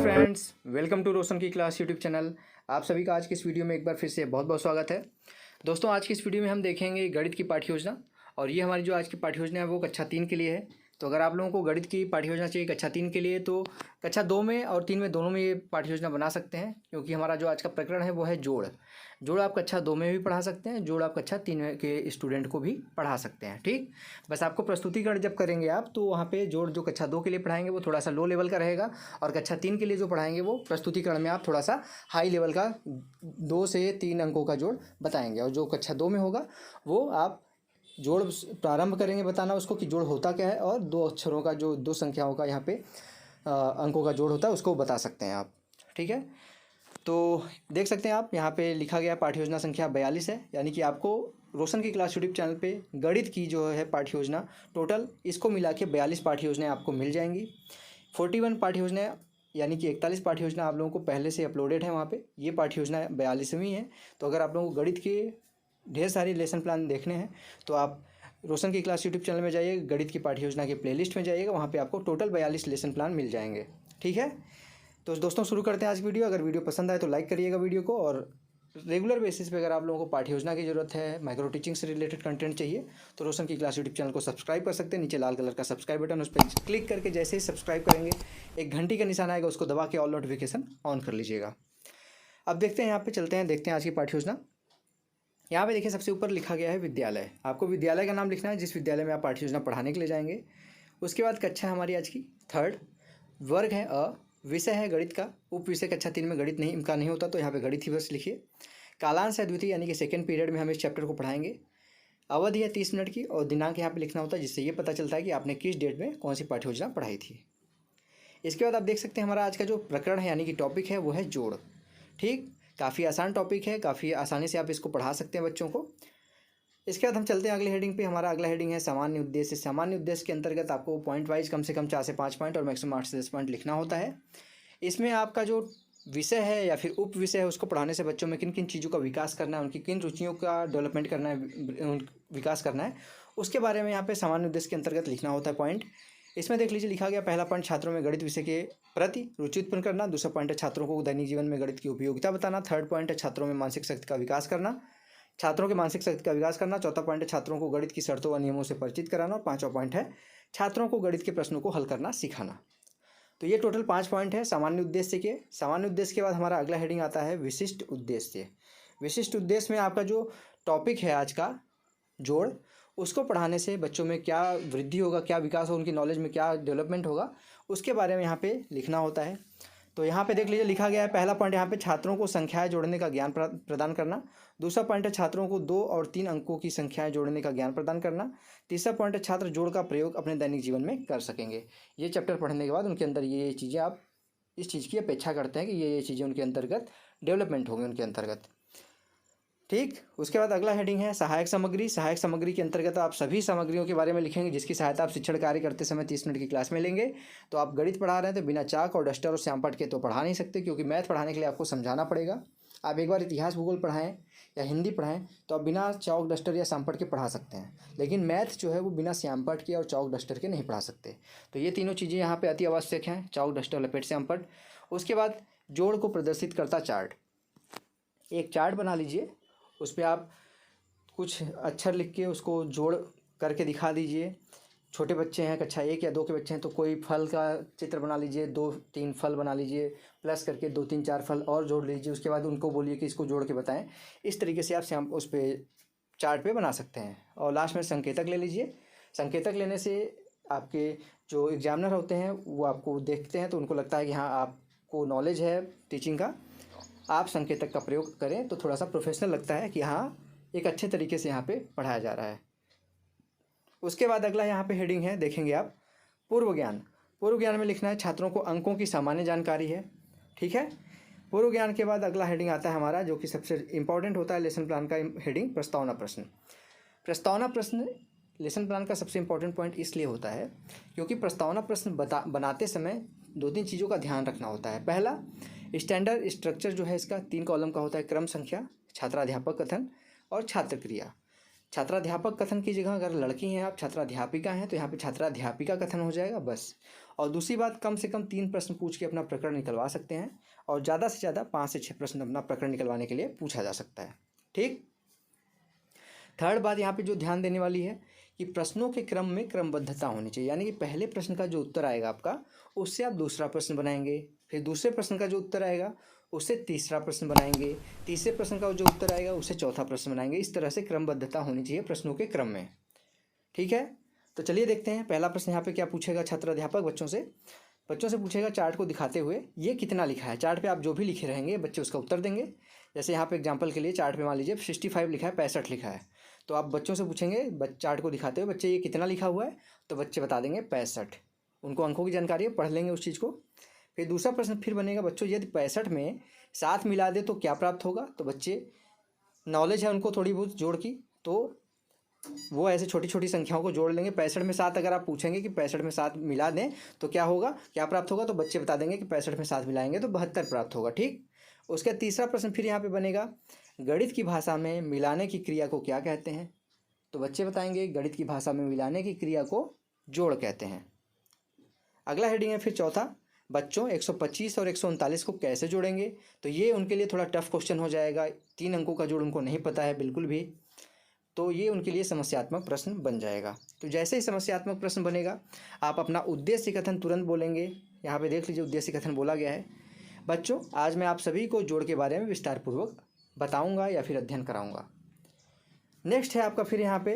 Friends, welcome to रोशन की class YouTube channel. आप सभी का आज की इस वीडियो में एक बार फिर से बहुत बहुत स्वागत है। दोस्तों, आज की इस वीडियो में हम देखेंगे गणित की पाठ्य योजना। और ये हमारी जो आज की पाठ्य योजना है वो कक्षा 3 के लिए है। तो अगर आप लोगों को गणित की पाठ्य योजना चाहिए कक्षा 3 के लिए, तो कक्षा 2 में और 3 में दोनों में ये पाठ्य योजना बना सकते हैं, क्योंकि हमारा जो आज का प्रकरण है वो है जोड़। जोड़ आप कक्षा 2 में भी पढ़ा सकते हैं, जोड़ आप कक्षा 3 के स्टूडेंट को भी पढ़ा सकते हैं। ठीक, बस आपको प्रस्तुतिकरण जब करेंगे आप, तो वहाँ पे जोड़ जो कक्षा 2 के लिए पढ़ाएंगे वो थोड़ा सा लो लेवल का रहेगा, और कक्षा 3 के लिए जो पढ़ाएंगे वो प्रस्तुतिकरण में आप थोड़ा सा हाई लेवल का 2 से 3 अंकों का जोड़ बताएंगे। और जो कक्षा 2 में होगा वो आप जोड़ प्रारंभ करेंगे बताना उसको कि जोड़ होता क्या है, और 2 अक्षरों का जो 2 संख्याओं का यहाँ पे अंकों का जोड़ होता है उसको बता सकते हैं आप। ठीक है, तो देख सकते हैं आप यहाँ पे लिखा गया पाठ्य योजना संख्या 42 है, यानी कि आपको रोशन की क्लास यूट्यूब चैनल पे गणित की जो है पाठ्य योजना टोटल इसको मिला के 42 पाठ्य योजनाएँ आपको मिल जाएंगी। 41 पाठ्य योजनाएँ यानी कि 41 पाठ्य योजना आप लोगों को पहले से अपलोडेड है वहाँ पे। ये पाठ्य योजना 42वीं है। तो अगर आप लोगों को गणित के ढेर सारी लेसन प्लान देखने हैं तो आप रोशन की क्लास यूट्यूब चैनल में जाइए, गणित की पाठ्य योजना के प्लेलिस्ट में जाइएगा, वहाँ पे आपको टोटल 42 लेसन प्लान मिल जाएंगे। ठीक है, तो दोस्तों शुरू करते हैं आज वीडियो। अगर वीडियो पसंद आए तो लाइक करिएगा वीडियो को, और रेगुलर बेसिस पे अगर आप लोगों को पाठ्य योजना की ज़रूरत है, माइक्रो टीचिंग से रिलेटेड कंटेंट चाहिए, तो रोशन की क्लास यूट्यूब चैनल को सब्सक्राइब कर सकते हैं। नीचे लाल कलर का सब्सक्राइब बटन, उस पर क्लिक करके जैसे ही सब्सक्राइब करेंगे एक घंटी का निशान आएगा, उसको दबा के ऑल नोटिफिकेशन ऑन कर लीजिएगा। अब देखते हैं, यहाँ पे चलते हैं, देखते हैं आज की पाठ्य योजना। यहाँ पे देखिए सबसे ऊपर लिखा गया है विद्यालय। आपको विद्यालय का नाम लिखना है जिस विद्यालय में आप पाठ्य योजना पढ़ाने के लिए जाएंगे। उसके बाद कक्षा है हमारी आज की 3rd, वर्ग है अ, विषय है गणित का, उप विषय कक्षा 3 में गणित नहीं इनका नहीं होता, तो यहाँ पे गणित ही बस लिखिए। कालांश है द्वितीय, यानी कि सेकेंड पीरियड में हम इस चैप्टर को पढ़ाएंगे। अवधि है 30 मिनट की, और दिनांक यहाँ पे लिखना होता है, जिससे ये पता चलता है कि आपने किस डेट में कौन सी पाठ्य योजना पढ़ाई थी। इसके बाद आप देख सकते हैं हमारा आज का जो प्रकरण है यानी कि टॉपिक है वो है जोड़। ठीक, काफ़ी आसान टॉपिक है, काफ़ी आसानी से आप इसको पढ़ा सकते हैं बच्चों को। इसके बाद हम चलते हैं अगले हेडिंग पे। हमारा अगला हेडिंग है सामान्य उद्देश्य। सामान्य उद्देश्य के अंतर्गत आपको पॉइंट वाइज कम से कम 4 से 5 पॉइंट और मैक्सिमम 8 से 10 पॉइंट लिखना होता है। इसमें आपका जो विषय है या फिर उप विषय है उसको पढ़ाने से बच्चों में किन किन चीज़ों का विकास करना है, उनकी किन रुचियों का डेवलपमेंट करना है, विकास करना है, उसके बारे में यहाँ पे सामान्य उद्देश्य के अंतर्गत लिखना होता है पॉइंट। इसमें देख लीजिए लिखा गया, पहला पॉइंट छात्रों में गणित विषय के प्रति रुचि उत्पन्न करना। दूसरा पॉइंट है छात्रों को दैनिक जीवन में गणित की उपयोगिता बताना। 3rd पॉइंट है छात्रों में मानसिक शक्ति का विकास करना, छात्रों के मानसिक शक्ति का विकास करना। 4था पॉइंट है छात्रों को गणित की शर्तों व नियमों से परिचित कराना। और 5वां पॉइंट है छात्रों को गणित के प्रश्नों को हल करना सिखाना। तो ये टोटल 5 पॉइंट है सामान्य उद्देश्य के। सामान्य उद्देश्य के बाद हमारा अगला हेडिंग आता है विशिष्ट उद्देश्य। विशिष्ट उद्देश्य में आपका जो टॉपिक है आज का जोड़, उसको पढ़ाने से बच्चों में क्या वृद्धि होगा, क्या विकास होगा, उनकी नॉलेज में क्या डेवलपमेंट होगा, उसके बारे में यहाँ पे लिखना होता है। तो यहाँ पे देख लीजिए लिखा गया है, पहला पॉइंट यहाँ पे छात्रों को संख्याएं जोड़ने का ज्ञान प्रदान करना। दूसरा पॉइंट है छात्रों को 2 और 3 अंकों की संख्याएं जोड़ने का ज्ञान प्रदान करना। तीसरा पॉइंट है छात्र जोड़ का प्रयोग अपने दैनिक जीवन में कर सकेंगे। ये चैप्टर पढ़ने के बाद उनके अंदर ये चीज़ें, आप इस चीज़ की अपेक्षा करते हैं कि ये चीज़ें उनके अंतर्गत डेवलपमेंट होंगी उनके अंतर्गत। ठीक, उसके बाद अगला हेडिंग है सहायक सामग्री। सहायक सामग्री के अंतर्गत आप सभी सामग्रियों के बारे में लिखेंगे जिसकी सहायता आप शिक्षण कार्य करते समय 30 मिनट की क्लास में लेंगे। तो आप गणित पढ़ा रहे हैं तो बिना चाक और डस्टर और श्यामपट्ट के तो पढ़ा नहीं सकते, क्योंकि मैथ पढ़ाने के लिए आपको समझाना पड़ेगा। आप एक बार इतिहास भूगोल पढ़ाएं या हिंदी पढ़ाएं तो आप बिना चौक डस्टर या श्यामपट्ट के पढ़ा सकते हैं, लेकिन मैथ जो है वो बिना श्यामपट्ट के और चौक डस्टर के नहीं पढ़ा सकते। तो ये तीनों चीज़ें यहाँ पे अति आवश्यक हैं, चौक डस्टर लपेट श्यामपट्ट। उसके बाद जोड़ को प्रदर्शित करता चार्ट। एक चार्ट बना लीजिए, उस पर आप कुछ अक्षर लिख के उसको जोड़ करके दिखा दीजिए। छोटे बच्चे हैं, कक्षा 1 या 2 के बच्चे हैं, तो कोई फल का चित्र बना लीजिए, 2-3 फल बना लीजिए, प्लस करके 2-3-4 फल और जोड़ लीजिए। उसके बाद उनको बोलिए कि इसको जोड़ के बताएं। इस तरीके से आप उस पर चार्ट पे बना सकते हैं। और लास्ट में संकेतक ले लीजिए। संकेतक लेने से आपके जो एग्जामिनर होते हैं वो आपको देखते हैं तो उनको लगता है कि हाँ आपको नॉलेज है टीचिंग का। आप संकेतक का प्रयोग करें तो थोड़ा सा प्रोफेशनल लगता है कि हाँ एक अच्छे तरीके से यहाँ पे पढ़ाया जा रहा है। उसके बाद अगला यहाँ पे हेडिंग है, देखेंगे आप पूर्व ज्ञान। पूर्व ज्ञान में लिखना है छात्रों को अंकों की सामान्य जानकारी है। ठीक है, पूर्व ज्ञान के बाद अगला हेडिंग आता है हमारा जो कि सबसे इंपॉर्टेंट होता है लेसन प्लान का हेडिंग, प्रस्तावना प्रश्न। प्रस्तावना प्रश्न लेसन प्लान का सबसे इंपॉर्टेंट पॉइंट इसलिए होता है क्योंकि प्रस्तावना प्रश्न बनाते समय 2-3 चीज़ों का ध्यान रखना होता है। पहला, स्टैंडर्ड स्ट्रक्चर जो है इसका 3 कॉलम का होता है, क्रम संख्या, छात्राध्यापक कथन और छात्र क्रिया। छात्राध्यापक कथन की जगह अगर लड़की हैं आप, छात्राध्यापिका हैं, तो यहाँ पे छात्राध्यापिका कथन हो जाएगा बस। और दूसरी बात, कम से कम 3 प्रश्न पूछ के अपना प्रकरण निकलवा सकते हैं और ज़्यादा से ज़्यादा 5 से 6 प्रश्न अपना प्रकरण निकलवाने के लिए पूछा जा सकता है। ठीक। थर्ड बात यहाँ पे जो ध्यान देने वाली है कि प्रश्नों के क्रम में क्रमबद्धता होनी चाहिए, यानी कि पहले प्रश्न का जो उत्तर आएगा आपका, उससे आप दूसरा प्रश्न बनाएंगे, फिर दूसरे प्रश्न का जो उत्तर आएगा उससे तीसरा प्रश्न बनाएंगे, तीसरे प्रश्न का जो उत्तर आएगा उससे चौथा प्रश्न बनाएंगे। इस तरह से क्रमबद्धता होनी चाहिए प्रश्नों के क्रम में। ठीक है, तो चलिए देखते हैं पहला प्रश्न यहाँ पे क्या पूछेगा छात्राध्यापक बच्चों से पूछेगा चार्ट को दिखाते हुए ये कितना लिखा है। चार्ट पे आप जो भी लिखे रहेंगे बच्चे उसका उत्तर देंगे। जैसे यहाँ पे एग्जांपल के लिए चार्ट पे मान लीजिए 65 लिखा है, 65 लिखा है, तो आप बच्चों से पूछेंगे चार्ट को दिखाते हुए बच्चे ये कितना लिखा हुआ है, तो बच्चे बता देंगे 65। उनको अंकों की जानकारी है, पढ़ लेंगे उस चीज़ को। फिर दूसरा प्रश्न फिर बनेगा बच्चों यदि 65 में 7 मिला दे तो क्या प्राप्त होगा। तो बच्चे नॉलेज है उनको थोड़ी बहुत जोड़ की, तो वो ऐसे छोटी छोटी संख्याओं को जोड़ लेंगे। 65 में 7 अगर आप पूछेंगे कि 65 में 7 मिला दें तो क्या होगा, क्या प्राप्त होगा, तो बच्चे बता देंगे कि 65 में 7 मिलाएंगे तो 72 प्राप्त होगा। ठीक। उसका तीसरा प्रश्न फिर यहाँ पे बनेगा गणित की भाषा में मिलाने की क्रिया को क्या कहते हैं। तो बच्चे बताएंगे गणित की भाषा में मिलाने की क्रिया को जोड़ कहते हैं। अगला हेडिंग है फिर चौथा, बच्चों 125 और 139 को कैसे जोड़ेंगे। तो ये उनके लिए थोड़ा टफ क्वेश्चन हो जाएगा, 3 अंकों का जोड़ उनको नहीं पता है बिल्कुल भी, तो ये उनके लिए समस्यात्मक प्रश्न बन जाएगा। तो जैसे ही समस्यात्मक प्रश्न बनेगा आप अपना उद्देश्य कथन तुरंत बोलेंगे। यहाँ पे देख लीजिए उद्देश्य कथन बोला गया है, बच्चों आज मैं आप सभी को जोड़ के बारे में विस्तार पूर्वक बताऊंगा या फिर अध्ययन कराऊंगा। नेक्स्ट है आपका फिर यहाँ पे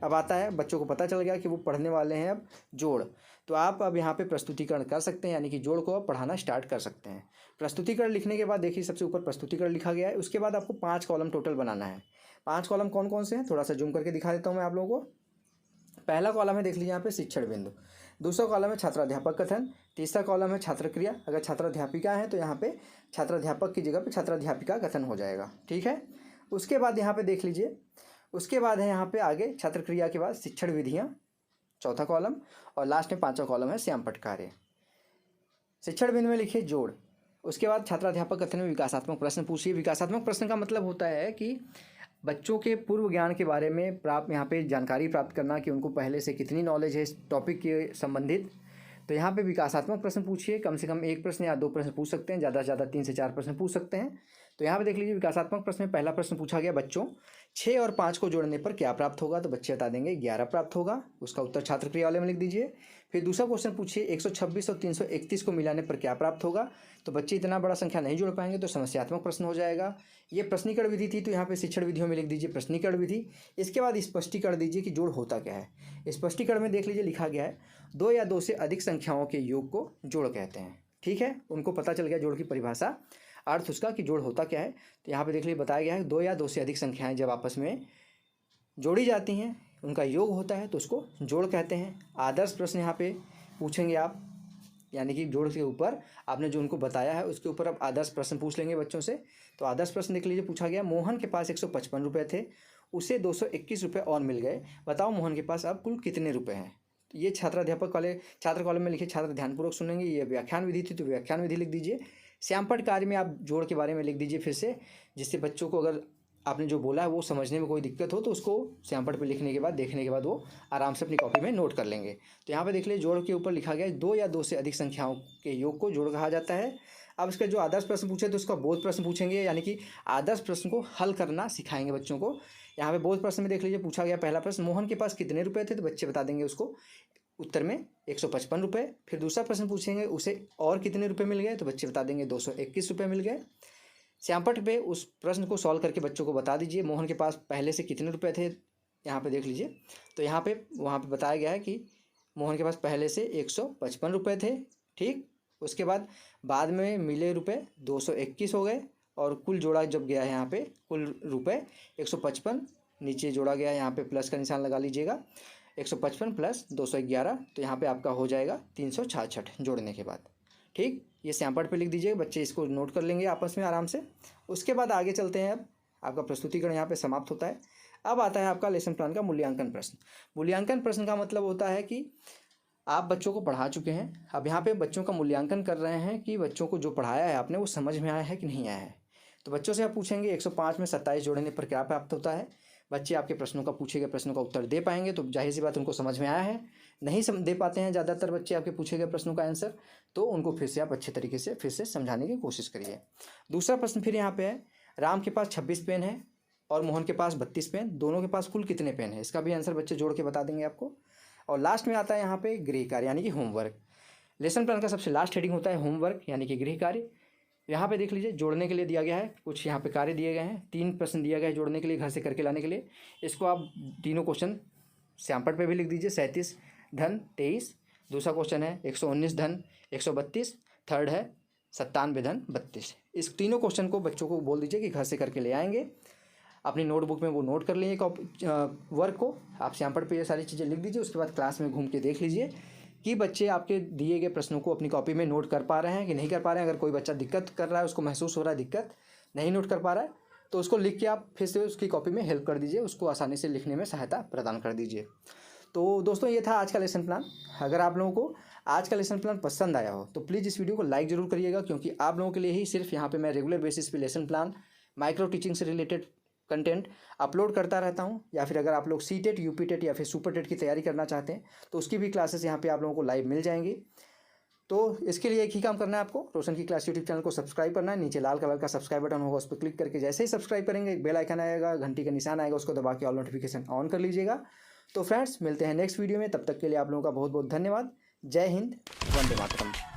अब आता है, बच्चों को पता चल गया कि वो पढ़ने वाले हैं अब जोड़, तो आप अब यहाँ पे प्रस्तुतिकरण कर सकते हैं, यानी कि जोड़ को आप पढ़ाना स्टार्ट कर सकते हैं। प्रस्तुतिकरण लिखने के बाद देखिए सबसे ऊपर प्रस्तुतिकरण लिखा गया है, उसके बाद आपको 5 कॉलम टोटल बनाना है। 5 कॉलम कौन कौन से हैं थोड़ा सा जूम करके दिखा देता हूँ मैं आप लोगों को। पहला कॉलम है देख लीजिए यहाँ पे शिक्षण बिंदु, दूसरा कॉलम है छात्राध्यापक कथन, तीसरा कॉलम है छात्र क्रिया, अगर छात्राध्यापिका है तो यहाँ पे छात्राध्यापक की जगह पे छात्राध्यापिका कथन हो जाएगा। ठीक है। उसके बाद यहाँ पे देख लीजिए, उसके बाद है यहाँ पे आगे छात्र क्रिया के बाद शिक्षण विधियाँ, चौथा कॉलम, और लास्ट में 5वां कॉलम है श्यामपट्ट कार्य। शिक्षण बिंदु में लिखिए जोड़, उसके बाद छात्राध्यापक कथन में विकासात्मक प्रश्न पूछिए। विकासात्मक प्रश्न का मतलब होता है कि बच्चों के पूर्व ज्ञान के बारे में यहाँ पे जानकारी प्राप्त करना कि उनको पहले से कितनी नॉलेज है इस टॉपिक के संबंधित। तो यहाँ पे विकासात्मक प्रश्न पूछिए, कम से कम 1 प्रश्न या 2 प्रश्न पूछ सकते हैं, ज़्यादा से ज़्यादा 3 से 4 प्रश्न पूछ सकते हैं। तो यहाँ पे देख लीजिए विकासात्मक प्रश्न में पहला प्रश्न पूछा गया बच्चों 6 और 5 को जोड़ने पर क्या प्राप्त होगा। तो बच्चे बता देंगे 11 प्राप्त होगा, उसका उत्तर छात्र क्रिया वाले में लिख दीजिए। फिर दूसरा क्वेश्चन पूछिए 126 और 331 को मिलाने पर क्या प्राप्त होगा। तो बच्चे इतना बड़ा संख्या नहीं जोड़ पाएंगे, तो समस्यात्मक प्रश्न हो जाएगा। ये प्रश्नीकरण विधि थी, तो यहाँ पे शिक्षण विधियों में लिख दीजिए प्रश्नीकरण विधि। इसके बाद स्पष्टीकरण दीजिए कि जोड़ होता क्या है। स्पष्टीकरण में देख लीजिए लिखा गया है 2 या 2 से अधिक संख्याओं के योग को जोड़ कहते हैं। ठीक है, उनको पता चल गया जोड़ की परिभाषा, अर्थ उसका कि जोड़ होता क्या है। तो यहाँ पे देख लीजिए बताया गया है 2 या 2 से अधिक संख्याएं जब आपस में जोड़ी जाती हैं उनका योग होता है तो उसको जोड़ कहते हैं। आदर्श प्रश्न यहाँ पे पूछेंगे आप, यानी कि जोड़ के ऊपर आपने जो उनको बताया है उसके ऊपर आप आदर्श प्रश्न पूछ लेंगे बच्चों से। तो आदर्श प्रश्न देख लीजिए पूछा गया मोहन के पास 155 रुपये थे, उसे 221 रुपये और मिल गए, बताओ मोहन के पास अब कुल कितने रुपये हैं। तो ये छात्राध्यापक वाले छात्र कॉलम में लिखिए, छात्र ध्यानपूर्वक सुनेंगे। ये व्याख्यान विधि थी तो व्याख्यान विधि लिख दीजिए। श्यामपट्ट कार्य में आप जोड़ के बारे में लिख दीजिए फिर से, जिससे बच्चों को अगर आपने जो बोला है वो समझने में कोई दिक्कत हो तो उसको श्यामपट्ट पे लिखने के बाद देखने के बाद वो आराम से अपनी कॉपी में नोट कर लेंगे। तो यहाँ पे देख लीजिए जोड़ के ऊपर लिखा गया है 2 या 2 से अधिक संख्याओं के योग को जोड़ कहा जाता है। अब इसका जो आदर्श प्रश्न पूछे तो उसका बोध प्रश्न पूछेंगे, यानी कि आदर्श प्रश्न को हल करना सिखाएंगे बच्चों को। यहाँ पे बोध प्रश्न में देख लीजिए पूछा गया पहला प्रश्न मोहन के पास कितने रुपये थे, तो बच्चे बता देंगे उसको उत्तर में 155 रुपये। फिर दूसरा प्रश्न पूछेंगे उसे और कितने रुपये मिल गए, तो बच्चे बता देंगे 221 रुपये मिल गए। श्यामपट्ट पे उस प्रश्न को सॉल्व करके बच्चों को बता दीजिए मोहन के पास पहले से कितने रुपए थे। यहाँ पे देख लीजिए, तो यहाँ पे वहाँ पे बताया गया है कि मोहन के पास पहले से 155 रुपये थे। ठीक, उसके बाद में मिले रुपए 221 हो गए और कुल जोड़ा जब गया है यहाँ पे कुल रुपए 155 नीचे जोड़ा गया है, यहाँ पे प्लस का निशान लगा लीजिएगा, 155 प्लस 211, तो यहाँ पे आपका हो जाएगा 366 जोड़ने के बाद। ठीक, ये श्यामपट्ट पे लिख दीजिए, बच्चे इसको नोट कर लेंगे आपस में आराम से। उसके बाद आगे चलते हैं, अब आपका प्रस्तुतिकरण यहाँ पे समाप्त होता है। अब आता है आपका लेसन प्लान का मूल्यांकन प्रश्न। मूल्यांकन प्रश्न का मतलब होता है कि आप बच्चों को पढ़ा चुके हैं, अब यहाँ पे बच्चों का मूल्यांकन कर रहे हैं कि बच्चों को जो पढ़ाया है आपने वो समझ में आया है कि नहीं आया है। तो बच्चों से आप पूछेंगे 105 में 27 जोड़ने पर क्या प्राप्त होता है। बच्चे आपके प्रश्नों का पूछे गए प्रश्नों का उत्तर दे पाएंगे तो जाहिर सी बात उनको समझ में आया है। नहीं दे पाते हैं ज़्यादातर बच्चे आपके पूछे गए प्रश्नों का आंसर, तो उनको फिर से आप अच्छे तरीके से फिर से समझाने की कोशिश करिए। दूसरा प्रश्न फिर यहाँ पे है, राम के पास 26 पेन है और मोहन के पास 32 पेन, दोनों के पास कुल कितने पेन है? इसका भी आंसर बच्चे जोड़ के बता देंगे आपको। और लास्ट में आता है यहाँ पे गृह कार्य यानी कि होमवर्क। लेसन प्लान का सबसे लास्ट हेडिंग होता है होमवर्क यानी कि गृह कार्य। यहाँ पे देख लीजिए जोड़ने के लिए दिया गया है, कुछ यहाँ पे कार्य दिए गए हैं, 3 प्रश्न दिया गया है जोड़ने के लिए, घर से करके लाने के लिए। इसको आप तीनों क्वेश्चन श्यामपट पे भी लिख दीजिए, 37 धन 23, दूसरा क्वेश्चन है 119 धन 132, थर्ड है 97 धन 32। इस तीनों क्वेश्चन को बच्चों को बोल दीजिए कि घर से करके ले आएंगे, अपनी नोटबुक में वो नोट कर लेंगे वर्क को। आप श्यामपट पे ये सारी चीज़ें लिख दीजिए, उसके बाद क्लास में घूम के देख लीजिए कि बच्चे आपके दिए गए प्रश्नों को अपनी कॉपी में नोट कर पा रहे हैं कि नहीं कर पा रहे हैं। अगर कोई बच्चा दिक्कत कर रहा है, उसको महसूस हो रहा है दिक्कत, नहीं नोट कर पा रहा है, तो उसको लिख के आप फिर से उसकी कॉपी में हेल्प कर दीजिए, उसको आसानी से लिखने में सहायता प्रदान कर दीजिए। तो दोस्तों ये था आज का लेसन प्लान। अगर आप लोगों को आज का लेसन प्लान पसंद आया हो तो प्लीज़ इस वीडियो को लाइक ज़रूर करिएगा, क्योंकि आप लोगों के लिए ही सिर्फ यहाँ पे मैं रेगुलर बेसिस पे लेसन प्लान, माइक्रो टीचिंग से रिलेटेड कंटेंट अपलोड करता रहता हूँ। या फिर अगर आप लोग सीटेट, यूपीटेट या फिर सुपरटेट की तैयारी करना चाहते हैं तो उसकी भी क्लासेस यहाँ पे आप लोगों को लाइव मिल जाएंगी। तो इसके लिए एक ही काम करना है आपको, रोशन की क्लास यूट्यूब चैनल को सब्सक्राइब करना है। नीचे लाल कलर का सब्सक्राइब बटन होगा, उस पर क्लिक करके जैसे ही सब्सक्राइब करेंगे एक बेल आइकन आएगा, घंटी का निशान आएगा, उसको दबा के ऑल नोटिफिकेशन ऑन कर लीजिएगा। तो फ्रेंड्स मिलते हैं नेक्स्ट वीडियो में, तब तक के लिए आप लोगों का बहुत बहुत धन्यवाद। जय हिंद, वंदे मातरम।